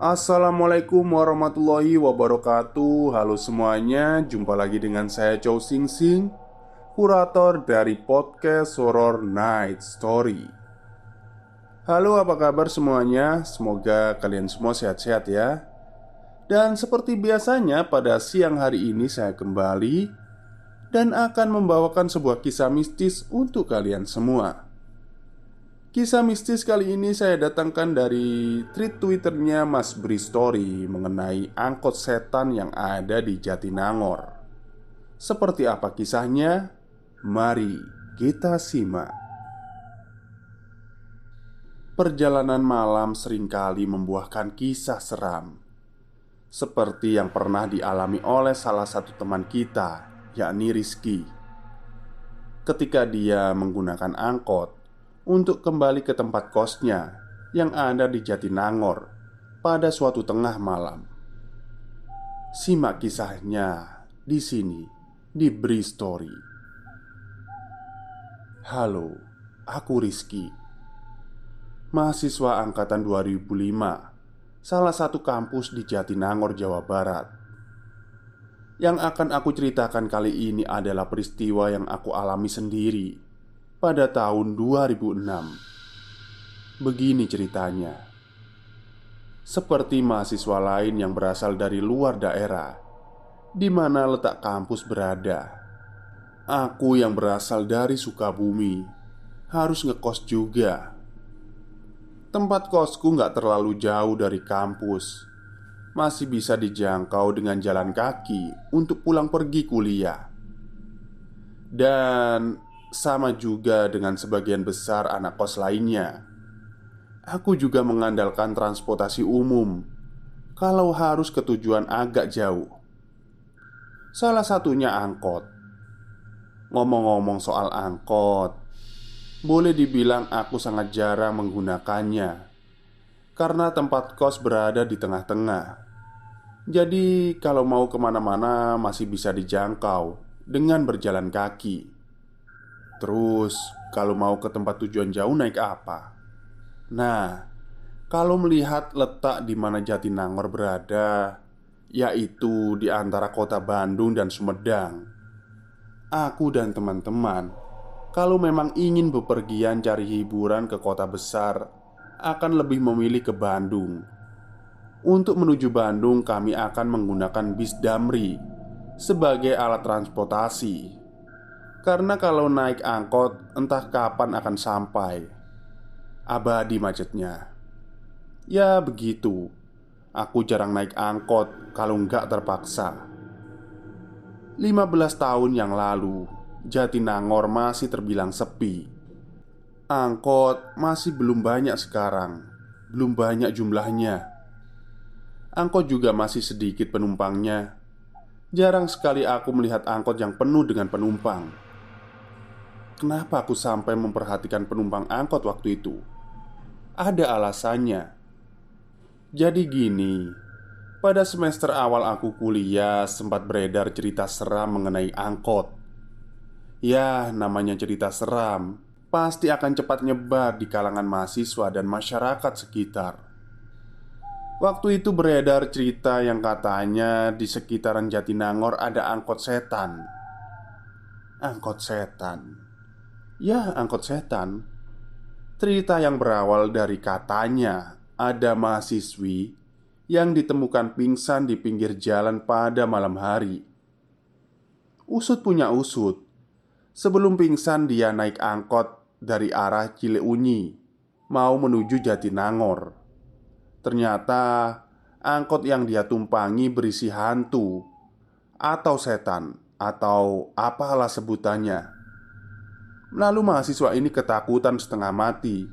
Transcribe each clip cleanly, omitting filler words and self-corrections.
Assalamualaikum warahmatullahi wabarakatuh. Halo semuanya, jumpa lagi dengan saya Chow Sing Sing, kurator dari podcast Horror Night Story. Halo, apa kabar semuanya? Semoga kalian semua sehat-sehat ya. Dan seperti biasanya pada siang hari ini saya kembali dan akan membawakan sebuah kisah mistis untuk kalian semua. Kisah mistis kali ini saya datangkan dari tweet Twitternya Mas Bri Story mengenai angkot setan yang ada di Jatinangor. Seperti apa kisahnya? Mari kita simak. Perjalanan malam seringkali membuahkan kisah seram, seperti yang pernah dialami oleh salah satu teman kita, yakni Rizky. Ketika dia menggunakan angkot untuk kembali ke tempat kosnya yang ada di Jatinangor pada suatu tengah malam. Simak kisahnya di sini di Bri Story. Halo, aku Rizky, mahasiswa angkatan 2005, salah satu kampus di Jatinangor, Jawa Barat. Yang akan aku ceritakan kali ini adalah peristiwa yang aku alami sendiri pada tahun 2006. Begini ceritanya. Seperti mahasiswa lain yang berasal dari luar daerah di mana letak kampus berada, aku yang berasal dari Sukabumi harus ngekos juga. Tempat kosku nggak terlalu jauh dari kampus, masih bisa dijangkau dengan jalan kaki untuk pulang pergi kuliah. Dan sama juga dengan sebagian besar anak kos lainnya, aku juga mengandalkan transportasi umum kalau harus ke tujuan agak jauh. Salah satunya angkot. Ngomong-ngomong soal angkot, boleh dibilang aku sangat jarang menggunakannya karena tempat kos berada di tengah-tengah. Jadi kalau mau kemana-mana masih bisa dijangkau dengan berjalan kaki. Terus kalau mau ke tempat tujuan jauh naik apa? Nah, kalau melihat letak di mana Jatinangor berada, yaitu di antara kota Bandung dan Sumedang, aku dan teman-teman, kalau memang ingin bepergian cari hiburan ke kota besar, akan lebih memilih ke Bandung. Untuk menuju Bandung, kami akan menggunakan bis Damri sebagai alat transportasi. Karena kalau naik angkot, entah kapan akan sampai. Abadi macetnya. Ya begitu. Aku jarang naik angkot kalau nggak terpaksa. 15 tahun yang lalu, Jatinangor masih terbilang sepi. Angkot masih belum banyak sekarang. Belum banyak jumlahnya. Angkot juga masih sedikit penumpangnya. Jarang sekali aku melihat angkot yang penuh dengan penumpang. Kenapa aku sampai memperhatikan penumpang angkot waktu itu? Ada alasannya. Jadi gini, pada semester awal aku kuliah sempat beredar cerita seram mengenai angkot. Ya, namanya cerita seram pasti akan cepat nyebar di kalangan mahasiswa dan masyarakat sekitar. Waktu itu beredar cerita yang katanya di sekitaran Jatinangor ada angkot setan. Angkot setan. Ya, angkot setan. Cerita yang berawal dari katanya ada mahasiswi yang ditemukan pingsan di pinggir jalan pada malam hari. Usut punya usut. Sebelum pingsan dia naik angkot dari arah Cileunyi mau menuju Jatinangor. Ternyata angkot yang dia tumpangi berisi hantu atau setan atau apalah sebutannya. Lalu mahasiswa ini ketakutan setengah mati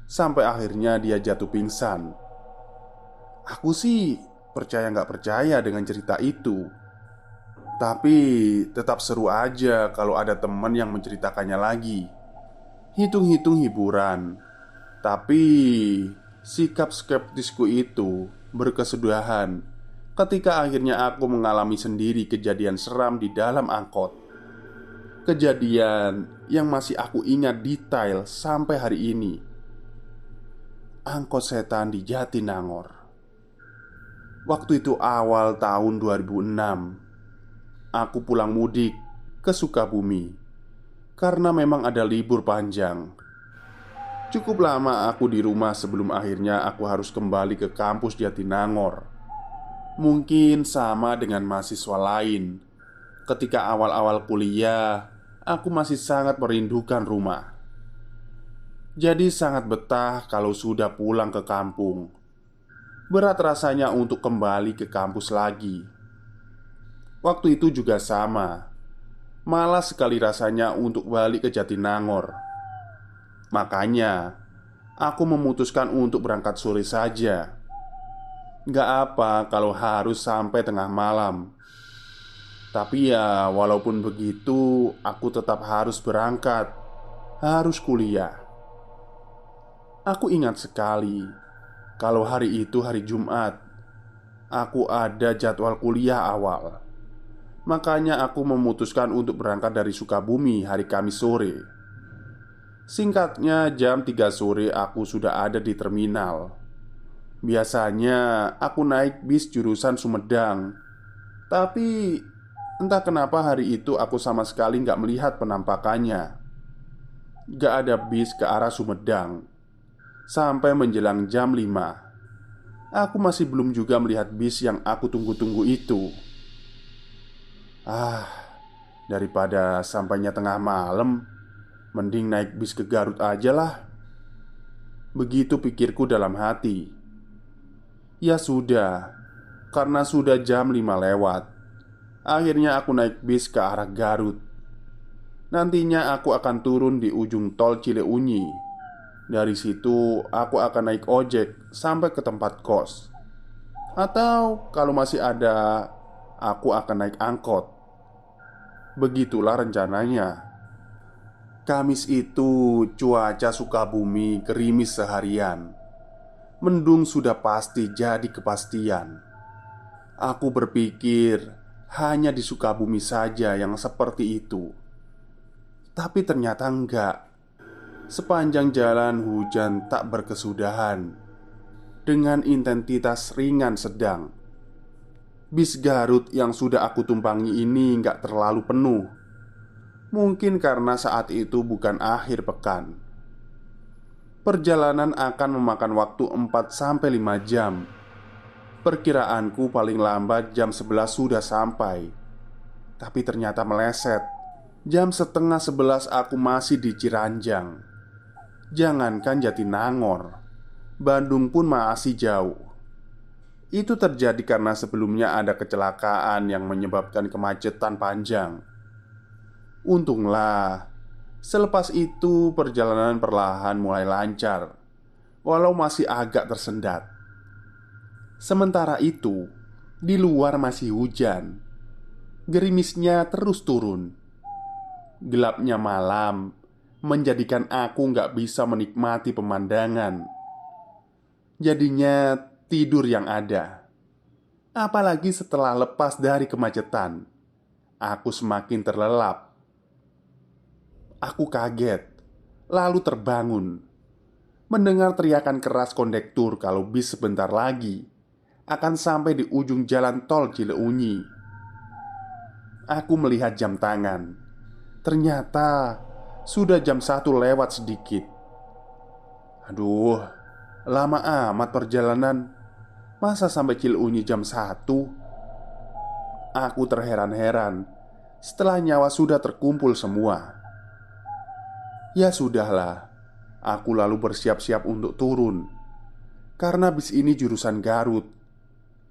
sampai akhirnya dia jatuh pingsan. Aku sih percaya nggak percaya dengan cerita itu, tapi tetap seru aja kalau ada teman yang menceritakannya lagi. Hitung-hitung hiburan. Tapi sikap skeptisku itu berkesudahan ketika akhirnya aku mengalami sendiri kejadian seram di dalam angkot. Kejadian yang masih aku ingat detail sampai hari ini. Angkot setan di Jatinangor. Waktu itu awal tahun 2006. Aku pulang mudik ke Sukabumi karena memang ada libur panjang. Cukup lama aku di rumah sebelum akhirnya aku harus kembali ke kampus Jatinangor. Mungkin sama dengan mahasiswa lain. Ketika awal-awal kuliah, aku masih sangat merindukan rumah. Jadi sangat betah kalau sudah pulang ke kampung. Berat rasanya untuk kembali ke kampus lagi. Waktu itu juga sama. Malas sekali rasanya untuk balik ke Jatinangor. Makanya, aku memutuskan untuk berangkat sore saja. Gak apa kalau harus sampai tengah malam. Tapi ya, walaupun begitu, aku tetap harus berangkat. Harus kuliah. Aku ingat sekali kalau hari itu hari Jumat. Aku ada jadwal kuliah awal. Makanya aku memutuskan untuk berangkat dari Sukabumi hari Kamis sore. Singkatnya jam 3 sore aku sudah ada di terminal. Biasanya aku naik bis jurusan Sumedang. Tapi entah kenapa hari itu aku sama sekali nggak melihat penampakannya. Nggak ada bis ke arah Sumedang. Sampai menjelang jam 5 aku masih belum juga melihat bis yang aku tunggu-tunggu itu. Ah, daripada sampainya tengah malam, mending naik bis ke Garut aja lah. Begitu pikirku dalam hati. Ya sudah, karena sudah jam 5 lewat. Akhirnya aku naik bis ke arah Garut. Nantinya aku akan turun di ujung tol Cileunyi. Dari situ aku akan naik ojek sampai ke tempat kos. Atau kalau masih ada, aku akan naik angkot. Begitulah rencananya. Kamis itu cuaca Sukabumi gerimis seharian. Mendung sudah pasti jadi kepastian. Aku berpikir hanya di Sukabumi saja yang seperti itu. Tapi ternyata enggak. Sepanjang jalan hujan tak berkesudahan dengan intensitas ringan sedang. Bis Garut yang sudah aku tumpangi ini enggak terlalu penuh. Mungkin karena saat itu bukan akhir pekan. Perjalanan akan memakan waktu 4-5 jam. Perkiraanku paling lambat jam 11 sudah sampai. Tapi ternyata meleset. Jam setengah 11 aku masih di Ciranjang. Jangankan Jatinangor, Bandung pun masih jauh. Itu terjadi karena sebelumnya ada kecelakaan yang menyebabkan kemacetan panjang. Untunglah, selepas itu perjalanan perlahan mulai lancar, walau masih agak tersendat. Sementara itu, di luar masih hujan. Gerimisnya terus turun. Gelapnya malam menjadikan aku nggak bisa menikmati pemandangan. Jadinya tidur yang ada. Apalagi setelah lepas dari kemacetan, aku semakin terlelap. Aku kaget, lalu terbangun mendengar teriakan keras kondektur kalau bis sebentar lagi akan sampai di ujung jalan tol Cileunyi. Aku melihat jam tangan. Ternyata sudah jam 1 lewat sedikit. Aduh, lama amat perjalanan. Masa sampai Cileunyi jam 1? Aku terheran-heran setelah nyawa sudah terkumpul semua. Ya sudahlah, aku lalu bersiap-siap untuk turun. Karena bis ini jurusan Garut.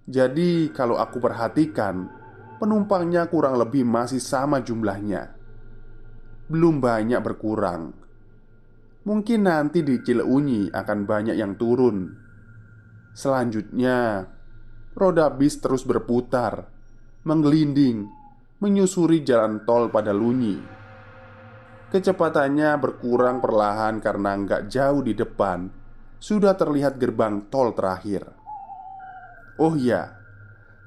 Jadi kalau aku perhatikan, penumpangnya kurang lebih masih sama jumlahnya. Belum banyak berkurang. Mungkin nanti di Cileunyi akan banyak yang turun. Selanjutnya, roda bis terus berputar, menggelinding, menyusuri jalan tol pada Lunyi. Kecepatannya berkurang perlahan karena nggak jauh di depan sudah terlihat gerbang tol terakhir. Oh ya,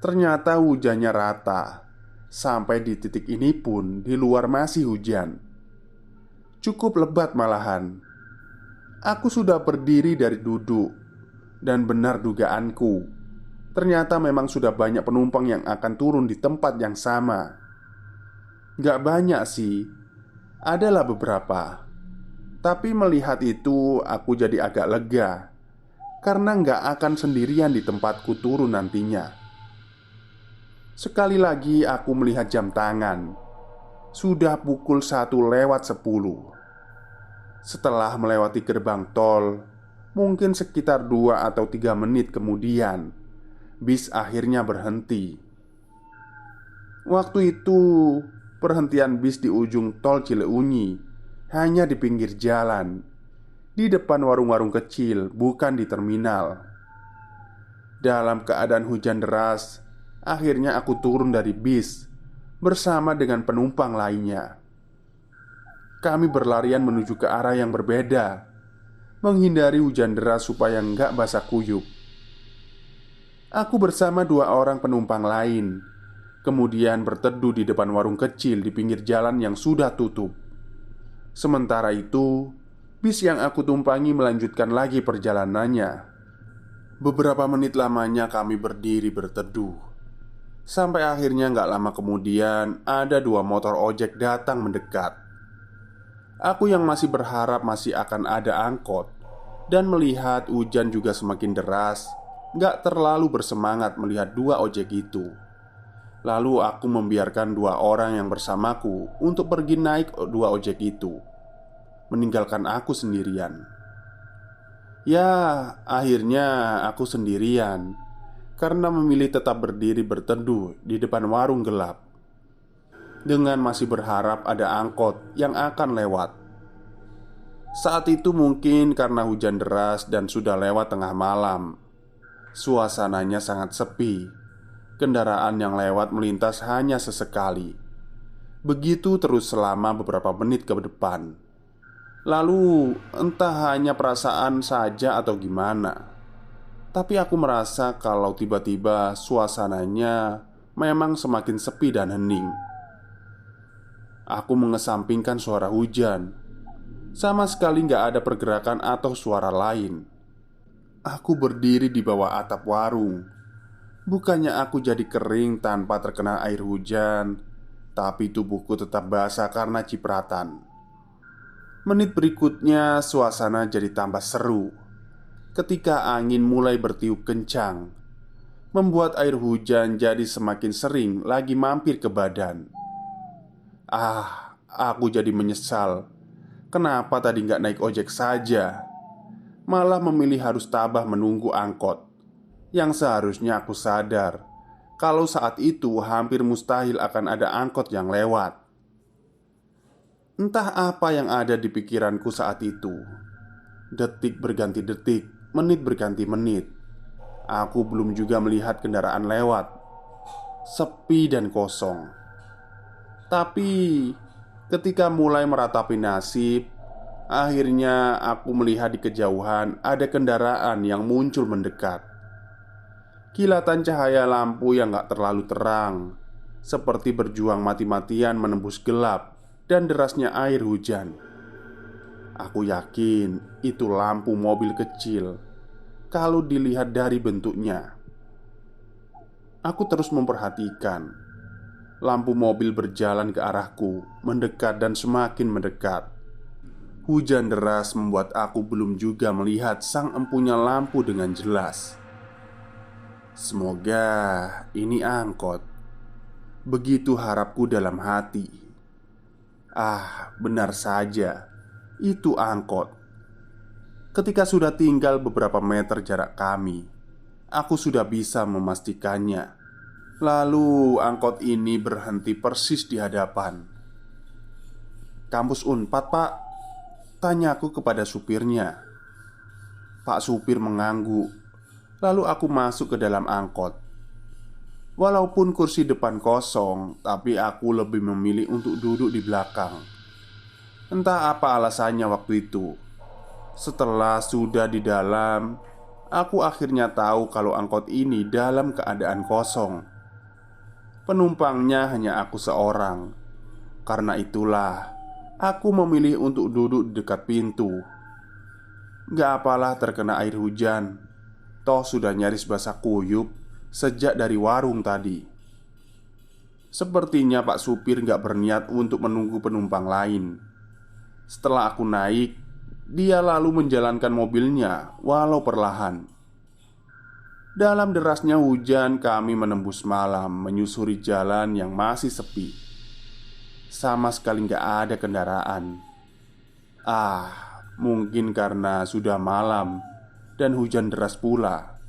ternyata hujannya rata. Sampai di titik ini pun di luar masih hujan. Cukup lebat malahan. Aku sudah berdiri dari duduk. Dan benar dugaanku, ternyata memang sudah banyak penumpang yang akan turun di tempat yang sama. Gak banyak sih, adalah beberapa. Tapi melihat itu, aku jadi agak lega karena nggak akan sendirian di tempatku turun nantinya. Sekali lagi aku melihat jam tangan. Sudah pukul 1:10. Setelah melewati gerbang tol, mungkin sekitar 2 atau 3 menit kemudian, bis akhirnya berhenti. Waktu itu, perhentian bis di ujung tol Cileunyi hanya di pinggir jalan, di depan warung-warung kecil, bukan di terminal. Dalam keadaan hujan deras, akhirnya aku turun dari bis bersama dengan penumpang lainnya. Kami berlarian menuju ke arah yang berbeda, menghindari hujan deras supaya nggak basah kuyup. Aku bersama 2 orang penumpang lain kemudian berteduh di depan warung kecil di pinggir jalan yang sudah tutup. Sementara itu, bis yang aku tumpangi melanjutkan lagi perjalanannya. Beberapa menit lamanya kami berdiri berteduh. Sampai akhirnya gak lama kemudian ada 2 motor ojek datang mendekat. Aku yang masih berharap masih akan ada angkot, dan melihat hujan juga semakin deras, gak terlalu bersemangat melihat 2 ojek itu. Lalu aku membiarkan 2 orang yang bersamaku untuk pergi naik 2 ojek itu, meninggalkan aku sendirian. Ya, akhirnya aku sendirian karena memilih tetap berdiri berteduh di depan warung gelap, dengan masih berharap ada angkot yang akan lewat. Saat itu mungkin karena hujan deras dan sudah lewat tengah malam, suasananya sangat sepi. Kendaraan yang lewat melintas hanya sesekali. Begitu terus selama beberapa menit ke depan. Lalu entah hanya perasaan saja atau gimana, tapi aku merasa kalau tiba-tiba suasananya memang semakin sepi dan hening. Aku mengesampingkan suara hujan. Sama sekali gak ada pergerakan atau suara lain. Aku berdiri di bawah atap warung. Bukannya aku jadi kering tanpa terkena air hujan, tapi tubuhku tetap basah karena cipratan. Menit berikutnya suasana jadi tambah seru ketika angin mulai bertiup kencang, membuat air hujan jadi semakin sering lagi mampir ke badan. Aku jadi menyesal. Kenapa tadi nggak naik ojek saja, malah memilih harus tabah menunggu angkot. Yang seharusnya aku sadar kalau saat itu hampir mustahil akan ada angkot yang lewat. Entah apa yang ada di pikiranku saat itu. Detik berganti detik, menit berganti menit. Aku belum juga melihat kendaraan lewat. Sepi dan kosong. Tapi ketika mulai meratapi nasib, akhirnya aku melihat di kejauhan ada kendaraan yang muncul mendekat. Kilatan cahaya lampu yang gak terlalu terang, seperti berjuang mati-matian menembus gelap dan derasnya air hujan. Aku yakin itu lampu mobil kecil kalau dilihat dari bentuknya. Aku terus memperhatikan. Lampu mobil berjalan ke arahku, mendekat dan semakin mendekat. Hujan deras membuat aku belum juga melihat sang empunya lampu dengan jelas. Semoga ini angkot. Begitu harapku dalam hati. Benar saja, itu angkot. Ketika sudah tinggal beberapa meter jarak kami, aku sudah bisa memastikannya. Lalu angkot ini berhenti persis di hadapan. "Kampus Unpad, Pak?" tanyaku kepada supirnya. Pak supir mengangguk. Lalu aku masuk ke dalam angkot. Walaupun kursi depan kosong, tapi aku lebih memilih untuk duduk di belakang. Entah apa alasannya waktu itu. Setelah sudah di dalam, aku akhirnya tahu kalau angkot ini dalam keadaan kosong. Penumpangnya hanya aku seorang. Karena itulah aku memilih untuk duduk di dekat pintu. Gak apalah terkena air hujan. Toh sudah nyaris basah kuyup. sejak dari warung tadi. Sepertinya Pak Supir gak berniat untuk menunggu penumpang lain. Setelah aku naik, dia lalu menjalankan mobilnya walau perlahan. Dalam derasnya hujan, kami menembus malam menyusuri jalan yang masih sepi. Sama sekali gak ada kendaraan. Mungkin karena sudah malam dan hujan deras pula.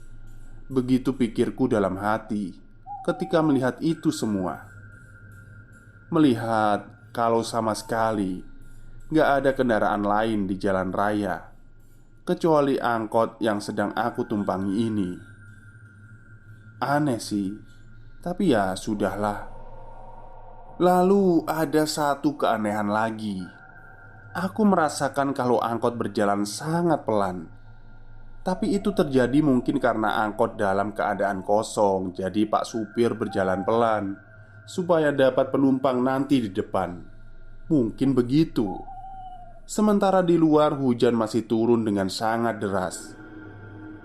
Begitu pikirku dalam hati ketika melihat itu semua. Melihat kalau sama sekali gak ada kendaraan lain di jalan raya kecuali angkot yang sedang aku tumpangi ini. Aneh sih, tapi ya sudahlah. Lalu ada satu keanehan lagi. Aku merasakan kalau angkot berjalan sangat pelan. Tapi itu terjadi mungkin karena angkot dalam keadaan kosong. Jadi Pak Supir berjalan pelan supaya dapat penumpang nanti di depan. Mungkin begitu. Sementara di luar hujan masih turun dengan sangat deras.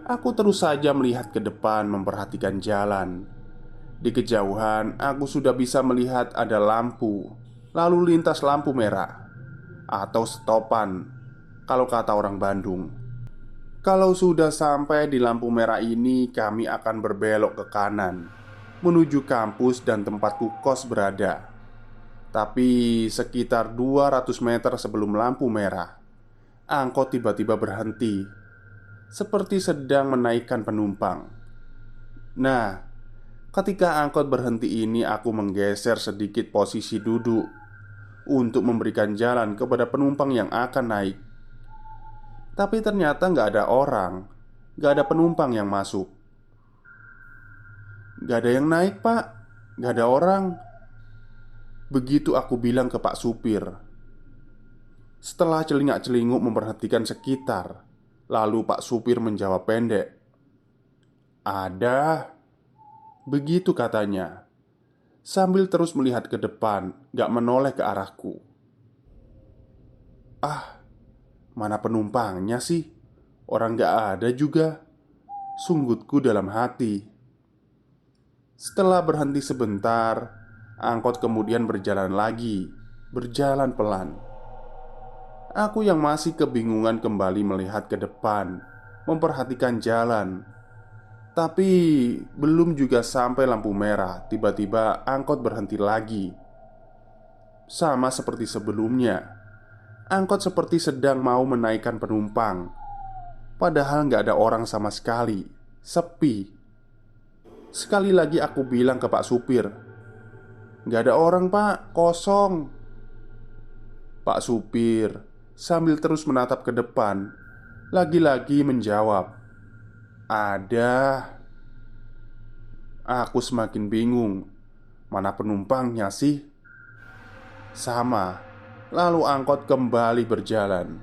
Aku terus saja melihat ke depan, memperhatikan jalan. Di kejauhan aku sudah bisa melihat ada lampu lalu lintas lampu merah atau stopan kalau kata orang Bandung. Kalau sudah sampai di lampu merah ini, kami akan berbelok ke kanan menuju kampus dan tempatku kos berada. Tapi sekitar 200 meter sebelum lampu merah, angkot tiba-tiba berhenti, seperti sedang menaikkan penumpang. Nah, ketika angkot berhenti ini, aku menggeser sedikit posisi duduk untuk memberikan jalan kepada penumpang yang akan naik. Tapi ternyata nggak ada orang, nggak ada penumpang yang masuk. Nggak ada yang naik, Pak. Nggak ada orang. Begitu aku bilang ke Pak Supir. Setelah celingak-celinguk memperhatikan sekitar, lalu Pak Supir menjawab pendek, "Ada." Begitu katanya, sambil terus melihat ke depan, gak menoleh ke arahku. Mana penumpangnya sih? Orang gak ada juga, sunggutku dalam hati. Setelah berhenti sebentar, angkot kemudian berjalan lagi, berjalan pelan. Aku yang masih kebingungan kembali melihat ke depan, memperhatikan jalan. Tapi belum juga sampai lampu merah, tiba-tiba angkot berhenti lagi. Sama seperti sebelumnya, angkot seperti sedang mau menaikkan penumpang. Padahal nggak ada orang sama sekali, sepi. Sekali lagi aku bilang ke Pak Supir, "Nggak ada orang, Pak, kosong." Pak Supir sambil terus menatap ke depan, lagi-lagi menjawab, "Ada." Aku semakin bingung. Mana penumpangnya sih? Sama. Lalu angkot kembali berjalan.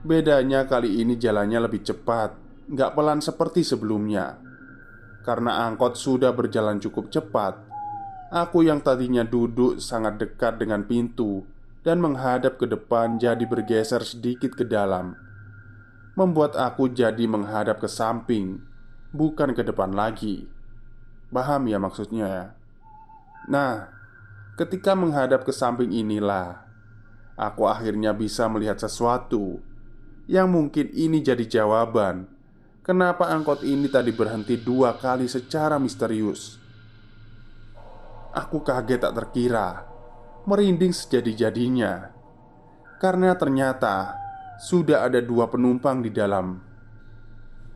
Bedanya kali ini jalannya lebih cepat, nggak pelan seperti sebelumnya. Karena angkot sudah berjalan cukup cepat, aku yang tadinya duduk sangat dekat dengan pintu dan menghadap ke depan jadi bergeser sedikit ke dalam, membuat aku jadi menghadap ke samping, bukan ke depan lagi. Paham ya maksudnya ya? Nah, ketika menghadap ke samping inilah aku akhirnya bisa melihat sesuatu yang mungkin ini jadi jawaban kenapa angkot ini tadi berhenti 2 kali secara misterius. Aku kaget tak terkira, merinding sejadi-jadinya, karena ternyata sudah ada 2 penumpang di dalam.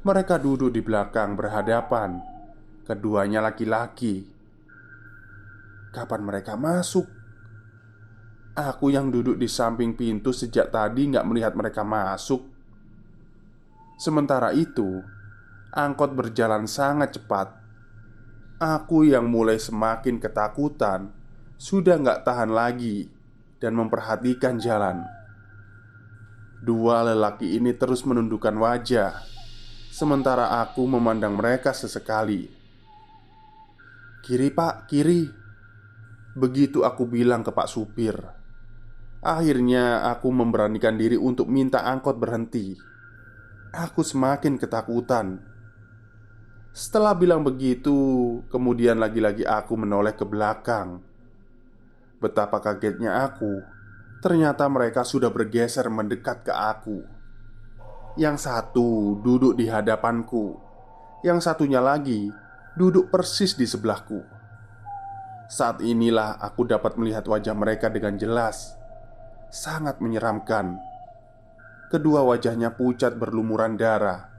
Mereka duduk di belakang berhadapan. Keduanya laki-laki. Kapan mereka masuk? Aku yang duduk di samping pintu sejak tadi nggak melihat mereka masuk. Sementara itu, angkot berjalan sangat cepat. Aku yang mulai semakin ketakutan sudah nggak tahan lagi dan memperhatikan jalan. 2 lelaki ini terus menundukkan wajah, sementara aku memandang mereka sesekali. "Kiri, Pak, kiri." Begitu aku bilang ke Pak Supir. Akhirnya aku memberanikan diri untuk minta angkot berhenti. Aku semakin ketakutan. Setelah bilang begitu, kemudian lagi-lagi aku menoleh ke belakang. Betapa kagetnya aku. Ternyata mereka sudah bergeser mendekat ke aku. Yang satu duduk di hadapanku, yang satunya lagi duduk persis di sebelahku. Saat inilah aku dapat melihat wajah mereka dengan jelas. Sangat menyeramkan. Kedua wajahnya pucat berlumuran darah,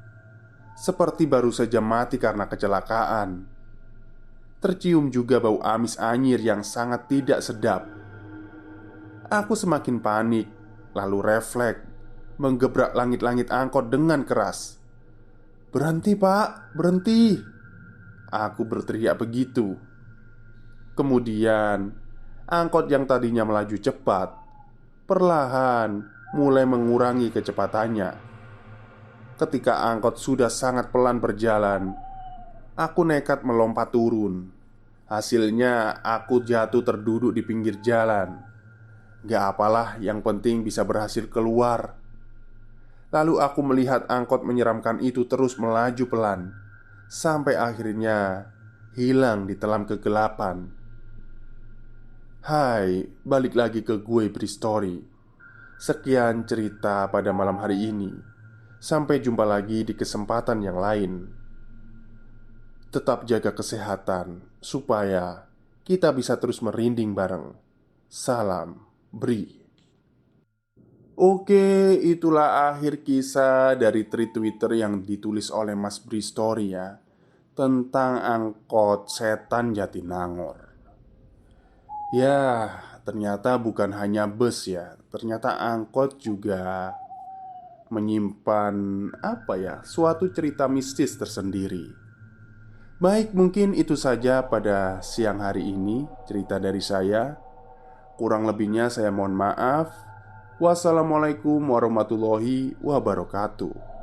seperti baru saja mati karena kecelakaan. Tercium juga bau amis anyir yang sangat tidak sedap. Aku semakin panik, lalu refleks menggebrak langit-langit angkot dengan keras. "Berhenti pak, berhenti!" Aku berteriak begitu. Kemudian, angkot yang tadinya melaju cepat perlahan mulai mengurangi kecepatannya. Ketika angkot sudah sangat pelan berjalan, aku nekat melompat turun. Hasilnya aku jatuh terduduk di pinggir jalan. Gak apalah, yang penting bisa berhasil keluar. Lalu aku melihat angkot menyeramkan itu terus melaju pelan, sampai akhirnya hilang di telam kegelapan. Hai, balik lagi ke gue Bristory. Sekian cerita pada malam hari ini. Sampai jumpa lagi di kesempatan yang lain. Tetap jaga kesehatan supaya kita bisa terus merinding bareng. Salam Bri. Oke, itulah akhir kisah dari tweet Twitter yang ditulis oleh Mas Bri Story ya, tentang angkot setan Jatinangor. Ya, ternyata bukan hanya bus ya, ternyata angkot juga menyimpan apa ya, suatu cerita mistis tersendiri. Baik, mungkin itu saja pada siang hari ini cerita dari saya. Kurang lebihnya saya mohon maaf. Wassalamualaikum warahmatullahi wabarakatuh.